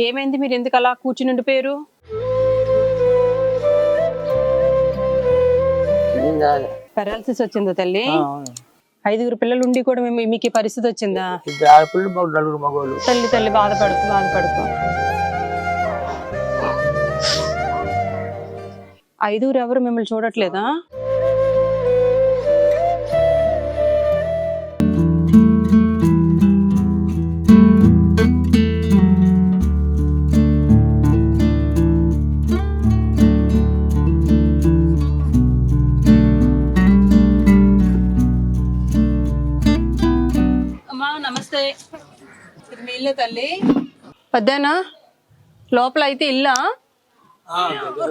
ఏమైంది? మీరు ఎందుకు అలా కూర్చుని ఉండిపోయారు? పెరాలసిస్ వచ్చిందా తల్లి? ఐదుగురు పిల్లలు ఉండి కూడా మీకు ఈ పరిస్థితి వచ్చిందా? తల్లి తల్లి బాధపడుతూ బాధపడుతూ ఐదుగురు ఎవరు మిమ్మల్ని చూడట్లేదా? నమస్తే, ఇది మీ ఇల్లే తల్లి? పెద్దనా లోపల అయితే ఇల్లా?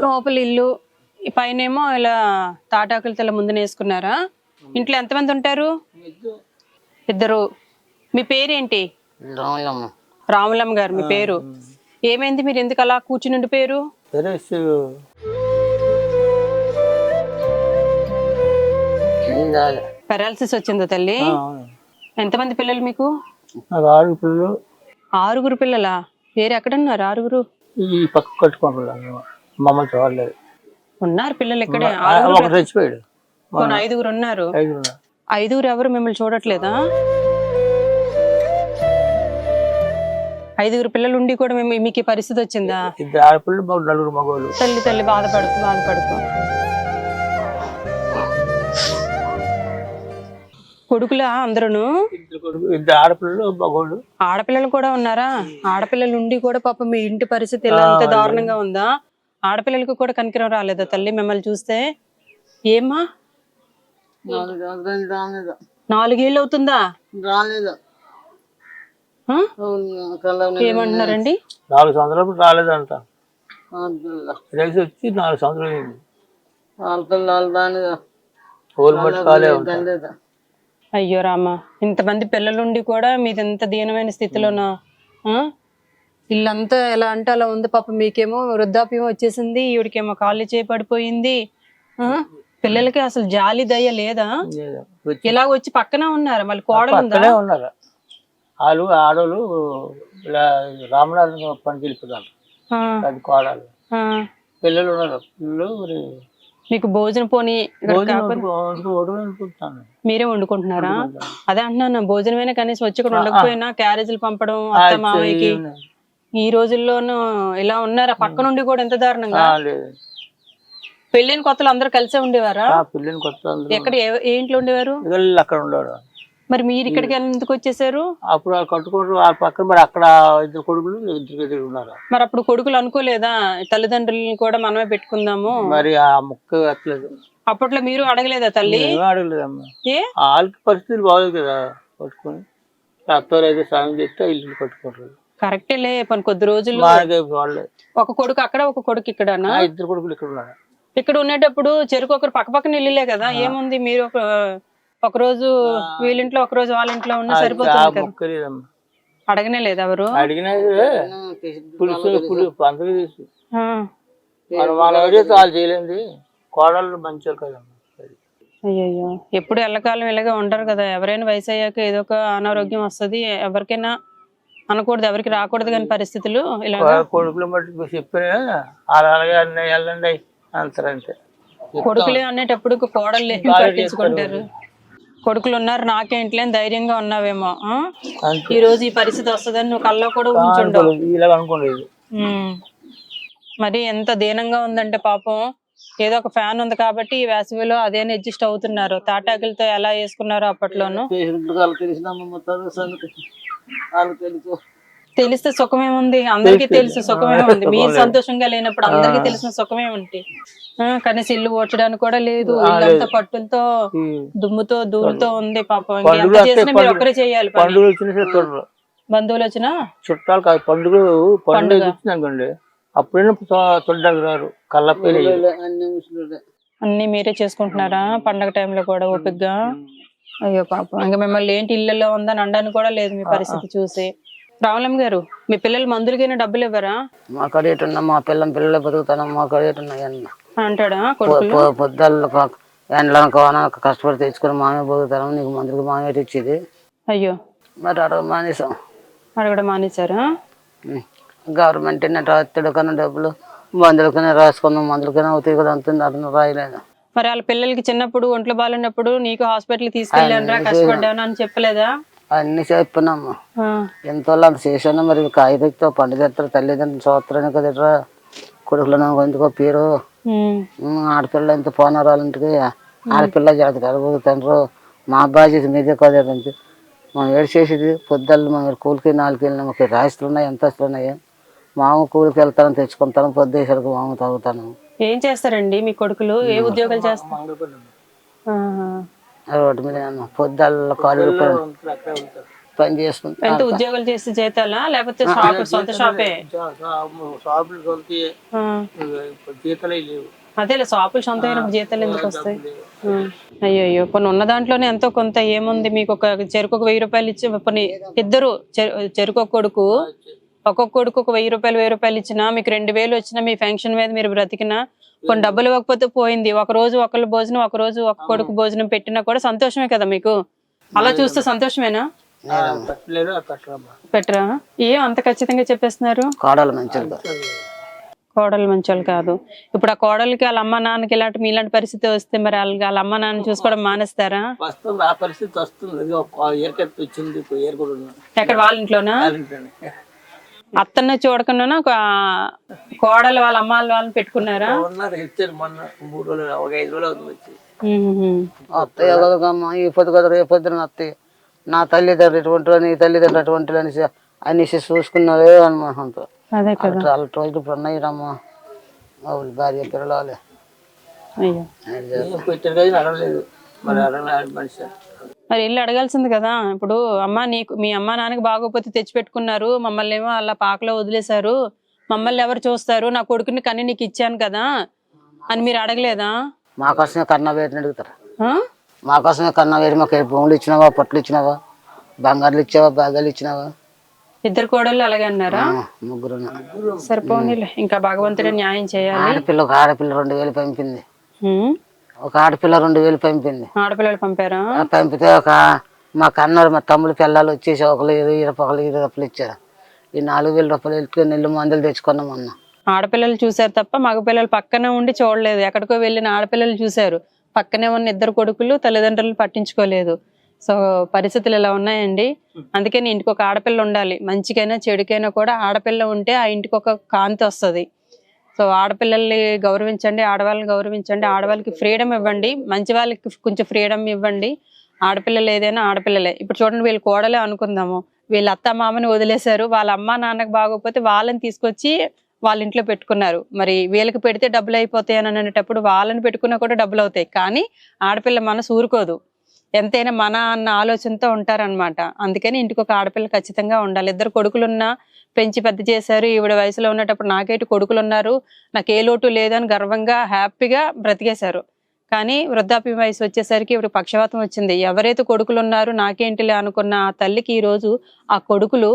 లోపల ఇల్లు, పైనేమో ఇలా తాటాకులతో ఇలా ముందున వేసుకున్నారా? ఇంట్లో ఎంతమంది ఉంటారు? ఇద్దరు. మీ పేరేంటి? రాములమ్మ గారు మీ పేరు. ఏమైంది? మీరు ఎందుకు అలా కూర్చుని ఉండిపోయారు? పెరాలసిస్ వచ్చిందా తల్లి? ఎంతమంది పిల్లలు మీకు? ఆరుగురు పిల్లలా? వేరే ఎక్కడున్నారు ఆరుగురు? ఉన్నారు పిల్లలు ఇక్కడే? ఐదుగురు ఉన్నారు. ఐదుగురు ఎవరు మిమ్మల్ని చూడట్లేదా? ఐదుగురు పిల్లలు ఉండి కూడా మీకు ఈ పరిస్థితి వచ్చిందా? తల్లి తల్లి బాధపడుతూ బాధపడుతూ కొడుకులా అందరూను? ఆడపిల్లలు కూడా ఉన్నారా? ఆడపిల్లలు ఉండి కూడా పాపం మీ ఇంటి పరిస్థితి ఇలా అంత దారుణంగా ఉందా? ఆడపిల్లలకు కూడా కనికరం రాలేదా తల్లి మిమ్మల్ని చూస్తే? ఏమ్మా 4 ఏళ్ళు అవుతుందా? ఏమంటున్నారండి? 4 సంవత్సరాలు రాలేదంట. వచ్చి 4 సంవత్సరాలు అయ్యో రామా, ఇంతమంది పిల్లలుండి కూడా మీది ఎంత దీనమైన స్థితిలోనా? ఇల్లంతా ఎలా అంటే అలా ఉంది. పాపం మీకేమో వృద్ధాప్యం వచ్చేసింది, ఈవిడికేమో కాళ్ళు చేపడిపోయింది. పిల్లలకి అసలు జాలి దయ లేదా? ఇలా వచ్చి పక్కన ఉన్నారు, మళ్ళీ కోడలు ఉన్నారు. వాళ్ళు ఆడోళ్ళు ఇలా రామనాథ్ పనికి వెళ్ళిపోతారు, అది కోడలు. పిల్లలు ఉన్నారు. పిల్లలు మీకు భోజనం పోనీ మీరే వండుకుంటున్నారా? అదే అంటున్నాను, భోజనమైనా కనీసం వచ్చి ఇక్కడ ఉండకపోయినా క్యారేజీలు పంపడం అత్త మామయ్యకి. ఈ రోజుల్లోనూ ఇలా ఉన్నారా? పక్క నుండి కూడా ఎంత దారుణంగా. పెళ్ళైన కొత్తలు అందరూ కలిసే ఉండేవారా? ఎక్కడ ఏ ఇంట్లో ఉండేవారు? అక్కడ ఉండేవారు. మరి మీరు ఇక్కడికి ఎందుకు వచ్చేసారు? అప్పుడు కట్టుకుంటారు ఆ పక్కన, మరి అక్కడ 2 కొడుకులు 2 ఉన్నారు. మరి అప్పుడు కొడుకులు అనుకోలేదా తల్లిదండ్రులను కూడా మనమే పెట్టుకుందాము? మరి ఆ ముక్క ఎత్తలేదు. అప్పట్లో మీరు అడగలేదా తల్లి? అడగలేదమ్మా. వాళ్ళకి పరిస్థితులు బాగోదు కదా, పట్టుకుని అత్తవారు అయితే సాయం చేస్తే ఇల్లు కట్టుకుంటారు. కరెక్టేలే, పని కొద్ది రోజులు ఒక కొడుకు అక్కడ ఒక కొడుకు ఇక్కడ. 2 కొడుకులు ఇక్కడ ఉన్నారు. ఇక్కడ ఉండేటప్పుడు చెరుకు ఒకరు పక్క పక్కన ఇల్లులే కదా, ఏముంది? మీరు ఒక రోజు వీళ్ళింట్లో ఒక రోజు వాళ్ళ ఇంట్లో ఉన్నా సరిపోతుంది కదా. అడగనే లేదు ఎవరు? అడిగినా వాళ్ళు చేయలేదు. కోడళ్ళు మంచి కదమ్మా. అయ్యో, ఎప్పుడు ఎల్లకాలం ఇలాగే ఉండరు కదా. ఎవరైనా వయసు అయ్యాక ఏదో ఒక అనారోగ్యం వస్తుంది, ఎవరికైనా అనకూడదు, ఎవరికి రాకూడదు కానీ పరిస్థితులు ఇలా. కొడుకులు మట్టుకు చెప్పినా అలాగే వెళ్ళండి అంటారంటే. కొడుకులే అనేటప్పుడు కోడళ్ళు పట్టించుకుంటారు. కొడుకులు ఉన్నారు, నాకేంట్లే ధైర్యంగా ఉన్నావేమో. ఈ రోజు ఈ పరిస్థితి వస్తుందని నువ్వు కల్లో కూడా ఊహించుండవు. మరి ఎంత దీనంగా ఉందంటే పాపం. ఏదో ఒక ఫ్యాన్ ఉంది కాబట్టి ఈ వేసవిలో అదే అడ్జస్ట్ అవుతున్నారు. తాటాకులతో ఎలా వేసుకున్నారు అప్పట్లోను. తెలిస్తే సుఖమేముంది? అందరికీ తెలుసు సుఖమేముంది. మీరు సంతోషంగా లేనప్పుడు అందరికీ తెలిసిన సుఖమేముంది? కనీసం ఇల్లు ఓడ్చడానికి కూడా లేదు. ఇల్లంతా పట్టులతో దుమ్ముతో ధూళితో ఉంది పాపం. ఎంత చేసినా మీరు ఒక్కరే చేయాలి. బంధువులు వచ్చినా చుట్టాలు కాదు, పండుగ అనుకోండి అప్పుడైనా చూడడానికి రారు. అన్ని మీరే చేసుకుంటున్నారా పండగ టైంలో కూడా ఓపికగా? అయ్యో పాపం, ఇంకా మిమ్మల్ని ఏంటి ఇళ్ళల్లో ఉందని అనడానికి కూడా లేదు మీ పరిస్థితి చూసి. రాములమ్మ గారు, మీ పిల్లలు మందులకైనా డబ్బులు ఇవ్వరా? మా కడేటున్నా మా పిల్లలు బతుకుతాను, మా కడేటున్నాయి అంటాడా? పొద్దుల్లో ఎండలను కోన కష్టపడి తెచ్చుకుని మామే బతుకుతాను, నీకు మందులకు మామే ఇచ్చేది. అయ్యో, మరి అడగ మానేసాం. అడగడం మానేశారా? గవర్నమెంట్ తిడకన్నా డబ్బులు మందులకైనా రాసుకున్నాం, మందులకైనా అవుతాయి కదా, అంతుంది అతను రాయలేదు. మరి వాళ్ళ పిల్లలకి చిన్నప్పుడు ఒంట్లో బాగాలేనప్పుడు నీకు హాస్పిటల్ తీసుకెళ్ళాను కష్టపడ్డాను అని చెప్పలేదా? అన్ని చెప్పినాము, ఆ, ఎంతో అంత చేసాను. మరి కాగితంతో పండుగ తల్లిదండ్రులు చూస్తారని కదరా, కొడుకులను ఎందుకో పేరు ఆడపిల్ల ఇంత పోనరాలంటికి ఆడపిల్ల జాతి కలబోతుండ్రు, మా బాధ్యత మీదే కదంటే మనం ఏడు చేసేది పొద్దుళ్ళు మనం కూలికి 4 వెళ్ళినా మాకు రాయిస్తులు ఉన్నాయి, ఎంతస్తులు ఉన్నాయి. మామూలు కూలికి వెళ్తాను, తెచ్చుకుంటాను, పొద్దుసరికి మామూలు తాగుతాను. ఏం చేస్తారండి మీ కొడుకులు? ఏ ఉద్యోగాలు చేస్తారు? రోడ్డు మీద పొద్దుళ్ళ కాలు పని చేసుకుంటాను. ఎంత ఉద్యోగాలు చేస్తే జీతాలా లేకపోతే సొంత షాపే? జీతాలే లేవు. అదేలే, షాపులు సొంత జీతాలు ఎందుకు వస్తాయి? అయ్యో, కొన్ని ఉన్న దాంట్లోనే ఎంతో కొంత ఏముంది. మీకు ఒక చెరుకు 1000 రూపాయలు ఇచ్చి కొన్ని ఇద్దరు చెరుకు కొడుకు ఒక్కొక్క కొడుకు ఒక 1000 రూపాయలు ఇచ్చినా మీకు 2000 వచ్చినా మీ పెన్షన్ మీద మీరు బ్రతికినా కొన్ని డబ్బులు ఇవ్వకపోతే పోయింది. ఒక రోజు ఒకళ్ళు భోజనం, ఒక రోజు ఒక కొడుకు భోజనం పెట్టినా కూడా సంతోషమే కదా మీకు. అలా చూస్తే సంతోషమేనా? పెట్టరా? ఏం అంత ఖచ్చితంగా చెప్పేస్తున్నారు? కోడలు మంచిది, కోడలు మంచోళ్ళు కాదు. ఇప్పుడు ఆ కోడలికి వాళ్ళ అమ్మ నాన్నకి మీలాంటి పరిస్థితి వస్తే మరి వాళ్ళ అమ్మ నాన్న చూసుకోవడం మానేస్తారా? వస్తుంది, ఆ పరిస్థితి వస్తుంది. వచ్చింది ఎక్కడ? వాళ్ళ ఇంట్లోనా? అత్తను చూడకుండా కోడలు వాళ్ళ అమ్మ వాళ్ళని పెట్టుకున్నారా? ఇచ్చారు మొన్న 3 రోజులు, ఒక 5 రోజులు అవుతుంది వచ్చి. అత్తయ్య కదమ్మా, ఈ పొద్దు కదా రేపు పొద్దున అత్తయ్య. నా తల్లిదండ్రులు ఎటువంటి, నీ తల్లిదండ్రులు అటువంటి అనేసి అనేసి చూసుకున్నారే అనుమానంతో. అదే కదా, చాలా రోజులు ఇప్పుడు ఉన్నాయి రమ్మా, అవును భార్య పిల్లలు. పెట్టిన రోజు అడగలేదు, మరి అడగలేదు మనిషి. మరి ఇల్లు అడగాల్సింది కదా. ఇప్పుడు అమ్మ నీకు మీ అమ్మ నాన్నకి బాగోపోతే తెచ్చి పెట్టుకున్నారు, మమ్మల్ని ఏమో అలా పాకలో వదిలేశారు, మమ్మల్ని ఎవరు చూస్తారు, నా కొడుకుని కన్నీ నీకు ఇచ్చాను కదా అని మీరు అడగలేదా? మాకోసమే కన్నా వేటిని అడుగుతారు, మాకోసమే కన్నా వేడి. మాకు భూములు ఇచ్చినావా, పట్లు ఇచ్చినావా, బంగారులు ఇచ్చావా, బాగాలు ఇచ్చినావా? 2 కోడళ్ళు అలాగే అన్నారా? 3. సరిపోనీలే, ఇంకా భగవంతుడే న్యాయం చేయాలి. ఆడపిల్ల, ఒక ఆడపిల్ల 2000 పంపింది, ఒక ఆడపిల్ల 2000 పంపింది. ఆడపిల్లలు పంపారా? పంపితే ఒక మా కన్నారు మా తమ్ముడు పిల్లలు వచ్చేసి ఒకరు 20 రూపాయలు ఇచ్చారు. ఈ 4000 రూపాయలు ఎత్తుకొని నెల్లు మందులు తెచ్చుకున్నాం అన్న. ఆడపిల్లలు చూసారు తప్ప మగపిల్లలు పక్కనే ఉండి చూడలేదు. ఎక్కడికో వెళ్ళిన ఆడపిల్లలు చూశారు, పక్కనే ఉన్న 2 కొడుకులు తల్లిదండ్రులు పట్టించుకోలేదు. సో పరిస్థితులు ఇలా ఉన్నాయండి. అందుకని ఇంటికి ఒక ఆడపిల్ల ఉండాలి. మంచికైనా చెడుకైనా కూడా ఆడపిల్ల ఉంటే ఆ ఇంటికి ఒక కాంతి వస్తుంది. సో ఆడపిల్లల్ని గౌరవించండి, ఆడవాళ్ళని గౌరవించండి, ఆడవాళ్ళకి ఫ్రీడమ్ ఇవ్వండి, మంచి వాళ్ళకి కొంచెం ఫ్రీడమ్ ఇవ్వండి. ఆడపిల్లలు ఏదైనా ఆడపిల్లలే. ఇప్పుడు చూడండి, వీళ్ళు కోడలే అనుకుందాము, వీళ్ళ అత్త మామని వదిలేశారు, వాళ్ళ అమ్మ నాన్నకు బాగోకపోతే వాళ్ళని తీసుకొచ్చి వాళ్ళ ఇంట్లో పెట్టుకున్నారు. మరి వీళ్ళకి పెడితే డబ్బులు అయిపోతాయి అని అనేటప్పుడు వాళ్ళని పెట్టుకున్నా కూడా డబ్బులు అవుతాయి. కానీ ఆడపిల్ల మనసు ఊరుకోదు, ఎంతైనా మన అన్న ఆలోచనతో ఉంటారనమాట. అందుకని ఇంటికి ఒక ఆడపిల్ల ఖచ్చితంగా ఉండాలి. 2 కొడుకులున్నా పెంచి పెద్ద చేశారు. ఈవిడ వయసులో ఉన్నప్పుడు నాకేటి కొడుకులు ఉన్నారు, నాకు ఏ లోటు లేదని గర్వంగా హ్యాపీగా బ్రతికేశారు. కానీ వృద్ధాప్య వయసు వచ్చేసరికి ఇప్పుడు పక్షవాతం వచ్చింది. ఎవరైతే కొడుకులు ఉన్నారు నాకేంటిలే అనుకున్న ఆ తల్లికి ఈ రోజు ఆ కొడుకులు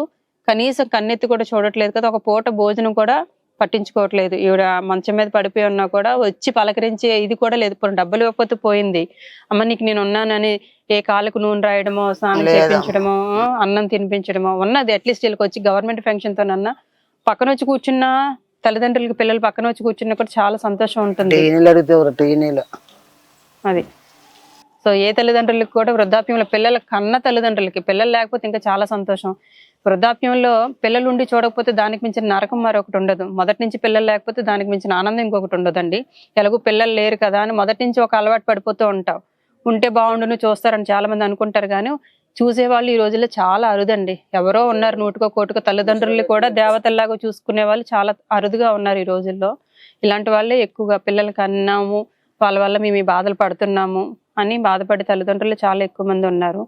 కనీసం కన్నెత్తి కూడా చూడట్లేదు కదా, ఒక పూట భోజనం కూడా పట్టించుకోవట్లేదు. ఈవిడ మంచం మీద పడిపోయి ఉన్నా కూడా వచ్చి పలకరించే ఇది కూడా లేదు. డబ్బులు ఇవ్వకపోతే పోయింది, అమ్మ నీకు నేను ఉన్నానని ఏ కాళ్ళకు నూనె రాయడమో, స్నానం చేయించడమో, అన్నం తినిపించడమో ఉన్నది. అట్లీస్ట్ వీళ్ళకి వచ్చి గవర్నమెంట్ పెన్షన్ తోనన్నా పక్కన వచ్చి కూర్చున్నా, తల్లిదండ్రులకి పిల్లలు పక్కన వచ్చి కూర్చున్నా కూడా చాలా సంతోషం ఉంటుంది. అది సో ఏ తల్లిదండ్రులకి కూడా వృద్ధాప్యంలో పిల్లల కన్న తల్లిదండ్రులకి, పిల్లలు లేకపోతే ఇంకా చాలా సంతోషం. వృద్ధాప్యంలో పిల్లలు ఉండి చూడకపోతే దానికి మించిన నరకం మరొకటి ఉండదు. మొదటి నుంచి పిల్లలు లేకపోతే దానికి మించిన ఆనందం ఇంకొకటి ఉండదండి. ఎలాగో పిల్లలు లేరు కదా అని మొదటి నుంచి ఒక అలవాటు పడిపోతూ ఉంటావు. ఉంటే బాగుండును చూస్తారని చాలా మంది అనుకుంటారు, కానీ చూసేవాళ్ళు ఈ రోజుల్లో చాలా అరుదండి. ఎవరో ఉన్నారు, 100కో 100కో తల్లిదండ్రులు కూడా దేవతల్లాగా చూసుకునే వాళ్ళు చాలా అరుదుగా ఉన్నారు ఈ రోజుల్లో. ఇలాంటి వాళ్ళే ఎక్కువగా పిల్లలకి అన్నాము, వాళ్ళ వల్ల మేము ఈ బాధలు పడుతున్నాము అని బాధపడే తల్లిదండ్రులు చాలా ఎక్కువ మంది ఉన్నారు.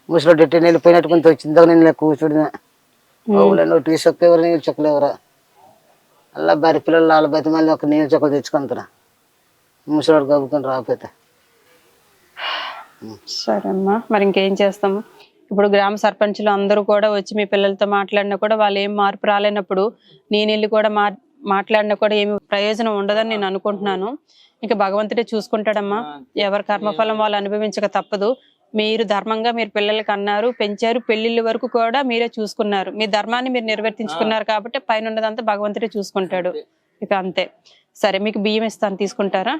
ముసలి డెట్టి వెళ్ళిపోయినట్టు కొంత వచ్చిందా, నేను కూర్చుడినా టీ చొక్క ఎవరు, నీళ్ళు చొక్కలు ఎవరా, అలా భార్య పిల్లలు వాళ్ళ బయట మళ్ళీ ఒక నీళ్ళు చొక్కలు తెచ్చుకుంటారా, ముసలివాడు కబ్బుకొని రాకపోతే. సరే అమ్మా, మరి ఇంకేం చేస్తాము. ఇప్పుడు గ్రామ సర్పంచులు అందరూ కూడా వచ్చి మీ పిల్లలతో మాట్లాడినా కూడా వాళ్ళు ఏం మార్పు రాలేనప్పుడు నేను వెళ్ళి కూడా మాట్లాడినా కూడా ఏమి ప్రయోజనం ఉండదని నేను అనుకుంటున్నాను. ఇంకా భగవంతుడే చూసుకుంటాడమ్మా, ఎవరి కర్మఫలం వాళ్ళు అనుభవించక తప్పదు. మీరు ధర్మంగా మీరు పిల్లలకి అన్నారు, పెంచారు, పెళ్లిళ్ళ వరకు కూడా మీరే చూసుకున్నారు. మీ ధర్మాన్ని మీరు నిర్వర్తించుకున్నారు కాబట్టి పైన ఉన్నదంతా భగవంతుడే చూసుకుంటాడు. ఇక అంతే. సరే, మీకు బియ్యం ఇస్తాను, తీసుకుంటారా?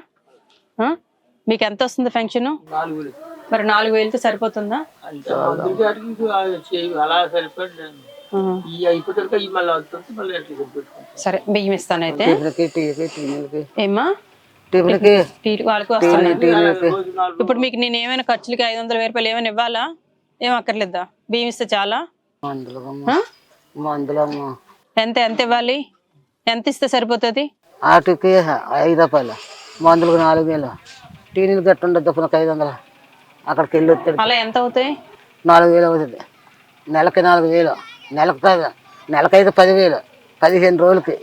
మీకు ఎంత వస్తుంది పెన్షన్? 4,000. మరి 4,000తో సరిపోతుందా? అలా సరిపోయింది. సరే, బియ్యం ఇస్తాను అయితే. ఏమా వాళ్ళకి ఇప్పుడు మీకు నేను ఏమైనా ఖర్చులకి 500,000 రూపాయలు ఏమైనా ఇవ్వాలా? ఏం అక్కర్లేదా? బియ్యం ఇస్తే చాలా? ఎంత ఎంత ఇవ్వాలి? ఎంత ఇస్తే సరిపోతుంది? ఆటోకి 5 రూపాయలు, మందులకు 4,000, టీనీలు గట్టు ఉండదు 500. అక్కడికి వెళ్ళి వస్తాడు. అలా ఎంత అవుతాయి? 4,000 అవుతుంది. నెలకి 4,000. నెలకు కాదు, నెలకైతే 10,000. 15 రోజులకి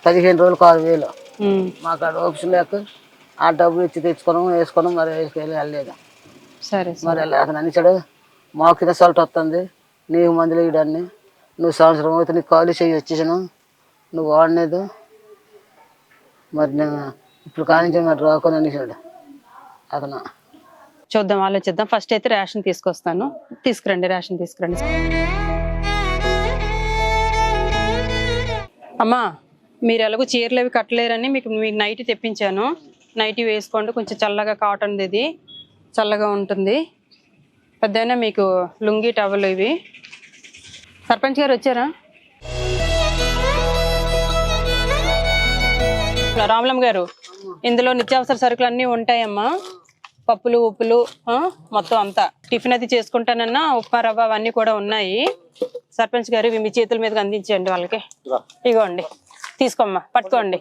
15 రోజులకు 6,000. మాకు ఆడ ఆప్షన్ లేక ఆ డబ్బులు ఇచ్చి తెచ్చుకోవడం వేసుకోవడం, మరి వేసుకెళ్ళి వెళ్ళలేదు. సరే, మరి అతను అనిచాడు, మాకు రిజల్ట్ వస్తుంది, నీకు మందులు వేయడాన్ని, నువ్వు సంవత్సరం అయితే నీకు కాలు చేయి వచ్చేసాను, నువ్వు వాడలేదు, మరి నేను ఇప్పుడు కానించి మరి రాకొని అనేసాడు అతను. చూద్దాం, ఆలోచిద్దాం. ఫస్ట్ అయితే రేషన్ తీసుకొస్తాను. తీసుకురండి, రేషన్ తీసుకురండి. అమ్మా, మీరు ఎలాగో చీరలు అవి కట్టలేరని మీకు నైటీ తెప్పించాను. నైటీ వేసుకోండి, కొంచెం చల్లగా కాటన్, ఇది చల్లగా ఉంటుంది. పెద్దయినా మీకు లుంగీ టవల్ ఇవి. సర్పంచ్ గారు వచ్చారా? రామలమ్మ గారు, ఇందులో నిత్యావసర సరుకులు అన్నీ ఉంటాయమ్మా. పప్పులు, ఉప్పులు, మొత్తం అంతా. టిఫిన్ అది చేసుకుంటానన్నా ఉప్మా రవ్వ అవన్నీ కూడా ఉన్నాయి. సర్పంచ్ గారు ఇవి మీ చేతుల మీదకి అందించండి వాళ్ళకి. ఇగోండి, తీసుకోమ్మా, పట్టుకోండి.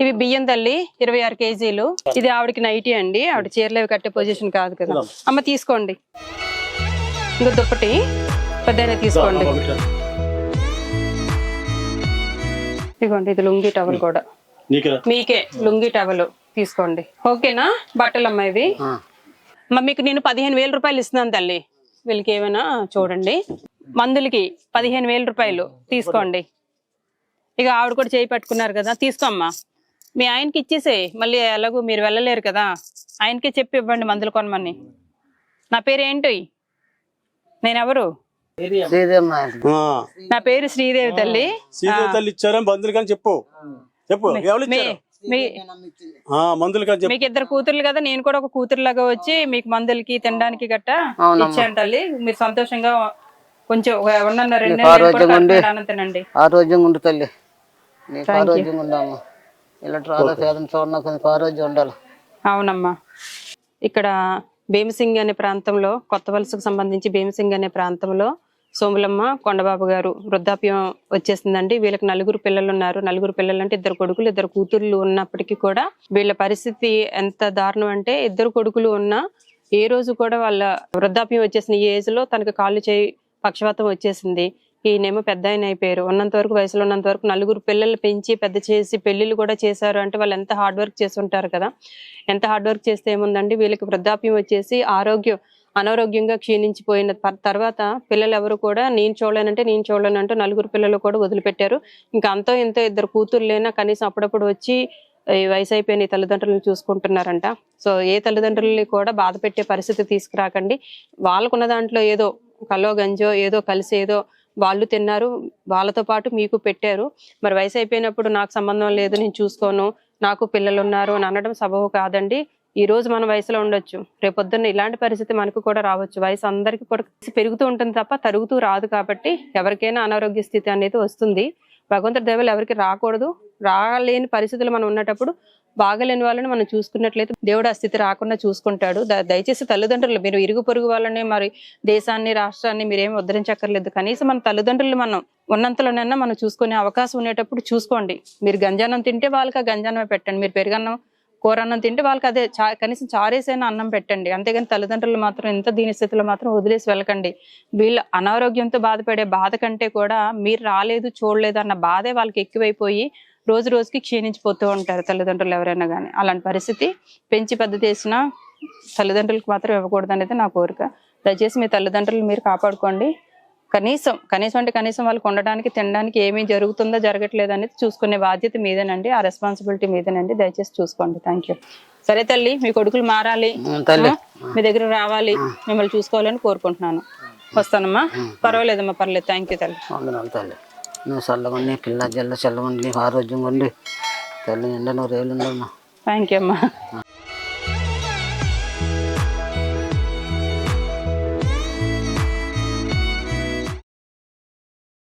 ఇవి బియ్యం తల్లి 26 కేజీలు. ఇది ఆవిడకి నైటీ అండి, ఆవిడ చీరలు అవి కట్టే పొజిషన్ కాదు కదా. అమ్మ తీసుకోండి. ఇంకో దుప్పటి పెద్దయినా తీసుకోండి. ఇదిగోండి, ఇది లుంగీ టవల్ కూడా మీకే. లుంగీ టవల్ తీసుకోండి. ఓకేనా? బట్టలమ్మా ఇవి. మీకు నేను 15,000 రూపాయలు ఇస్తున్నాను తల్లి. వీళ్ళకి ఏమైనా చూడండి. మందులకి 15,000 రూపాయలు తీసుకోండి. ఇక ఆవిడ కూడా చేయి పట్టుకున్నారు కదా, తీసుకోమ్మా. మీ ఆయనకి ఇచ్చేసే, మళ్ళీ ఎలాగో మీరు వెళ్ళలేరు కదా, ఆయనకే చెప్పి ఇవ్వండి మందులు కొనమని. నా పేరు ఏంటి? నేనెవరు? నా పేరు శ్రీదేవి తల్లి. చెప్పు. మీకు 2 కూతుర్లు కదా, నేను కూడా ఒక కూతురులాగా వచ్చి మీకు మందులకి తినడానికి గట్ట ఇచ్చాను తల్లి. మీరు సంతోషంగా కొంచెం ఉన్న 2 నెలలు తినండి. ఆరోగ్యంగా ఉండు తల్లి, నీకు ఆరోగ్యంగా ఉందాము. ఇలాంటి రాధపేదం చూడడానికి ఆరోగ్యం ఉండాలి. అవునమ్మా. ఇక్కడ భీమసింగ్ అనే ప్రాంతంలో, కొత్త వలసకు సంబంధించి భీమసింగ్ అనే ప్రాంతంలో సోములమ్మ కొండబాబు గారు వృద్ధాప్యం వచ్చేసిందండి. వీళ్ళకి 4 పిల్లలు ఉన్నారు. 4 పిల్లలు అంటే 2 కొడుకులు 2 కూతుర్లు ఉన్నప్పటికీ కూడా వీళ్ళ పరిస్థితి ఎంత దారుణం అంటే, 2 కొడుకులు ఉన్నా ఏ రోజు కూడా వాళ్ళ వృద్ధాప్యం వచ్చేసిన ఈ ఏజ్ లో తనకు కాళ్ళు చేయి పక్షవాతం వచ్చేసింది. ఈయనేమో పెద్ద ఆయన అయిపోయారు. ఉన్నంత వరకు, వయసులో ఉన్నంత వరకు 4 పిల్లలు పెంచి పెద్ద చేసి పెళ్లిళ్ళు కూడా చేశారు అంటే వాళ్ళు ఎంత హార్డ్ వర్క్ చేసి ఉంటారు కదా. ఎంత హార్డ్ వర్క్ చేస్తే ఏముందండి, వీళ్ళకి వృద్ధాప్యం వచ్చేసి అనారోగ్యంగా క్షీణించిపోయిన తర్వాత పిల్లలు ఎవరు కూడా నేను చూడలేనంటూ 4 పిల్లలు కూడా వదిలిపెట్టారు. ఇంకా అంతో ఇంతో 2 కూతుర్లైనా కనీసం అప్పుడప్పుడు వచ్చి వయసు అయిపోయిన తల్లిదండ్రులను చూసుకుంటున్నారంట. సో ఏ తల్లిదండ్రులని కూడా బాధ పెట్టే పరిస్థితి తీసుకురాకండి. వాళ్ళకున్న దాంట్లో ఏదో కలో గంజో ఏదో కలిసి ఏదో వాళ్ళు తిన్నారు, వాళ్ళతో పాటు మీకు పెట్టారు. మరి వయసు అయిపోయినప్పుడు నాకు సంబంధం లేదు, నేను చూసుకోను, నాకు పిల్లలు ఉన్నారు అని అనడం సబబు కాదండి. ఈ రోజు మన వయసులో ఉండొచ్చు, రేపొద్దున్న ఇలాంటి పరిస్థితి మనకు కూడా రావచ్చు. వయసు అందరికీ కూడా పెరుగుతూ ఉంటుంది తప్ప తరుగుతూ రాదు. కాబట్టి ఎవరికైనా అనారోగ్య స్థితి అనేది వస్తుంది. భగవంతుడి దయవల్ల ఎవరికి రాకూడదు. రాలేని పరిస్థితులు మనం ఉన్నప్పుడు బాగలేని వాళ్ళని మనం చూసుకున్నట్లయితే దేవుడు ఆ స్థితి రాకుండా చూసుకుంటాడు. దయచేసి తల్లిదండ్రులు, మీరు ఇరుగు పొరుగు వాళ్ళని, మరి దేశాన్ని, రాష్ట్రాన్ని మీరేమి ఉద్ధరించక్కర్లేదు. కనీసం మన తల్లిదండ్రులు మనం ఉన్నంతలోనైనా మనం చూసుకునే అవకాశం ఉండేటప్పుడు చూసుకోండి. మీరు గంజాన్నం తింటే వాళ్ళకి ఆ గంజాన్నమే పెట్టండి. మీరు పెరుగన్నం, కూర అన్నం తింటే వాళ్ళకి అదే కనీసం చారేసైనా అన్నం పెట్టండి. అంతేగాని తల్లిదండ్రులు మాత్రం ఎంత దీని స్థితిలో మాత్రం వదిలేసి వెళ్ళకండి. వీళ్ళు అనారోగ్యంతో బాధపడే బాధ కంటే కూడా మీరు రాలేదు, చూడలేదు అన్న బాధే వాళ్ళకి ఎక్కువైపోయి రోజు రోజుకి క్షీణించిపోతూ ఉంటారు తల్లిదండ్రులు ఎవరైనా కానీ. అలాంటి పరిస్థితి పెంచి పెద్ద చేసిన తల్లిదండ్రులకు మాత్రం ఇవ్వకూడదు అనేది నా కోరిక. దయచేసి మీ తల్లిదండ్రులు మీరు కాపాడుకోండి. కనీసం అంటే కనీసం వాళ్ళకి ఉండడానికి తినడానికి ఏమీ జరుగుతుందో జరగట్లేదు అనేది చూసుకునే బాధ్యత మీదేనండి, ఆ రెస్పాన్సిబిలిటీ మీదేనండి. దయచేసి చూసుకోండి. Thank you. సరే తల్లి, మీ కొడుకులు మారాలి, మీ దగ్గర రావాలి, మిమ్మల్ని చూసుకోవాలని కోరుకుంటున్నాను. వస్తానమ్మా. పర్వాలేదమ్మా, పర్లేదు. థ్యాంక్ యూ తల్లి. వందనాలు తల్లి. నువ్వు చల్లగొండి, పిల్ల జల్ల చల్లగొండి, ఆరోగ్యంగా ఉండి తల్లి నిండా నువ్వు రేళ్ళు ఉండవు. థ్యాంక్ యూ అమ్మా.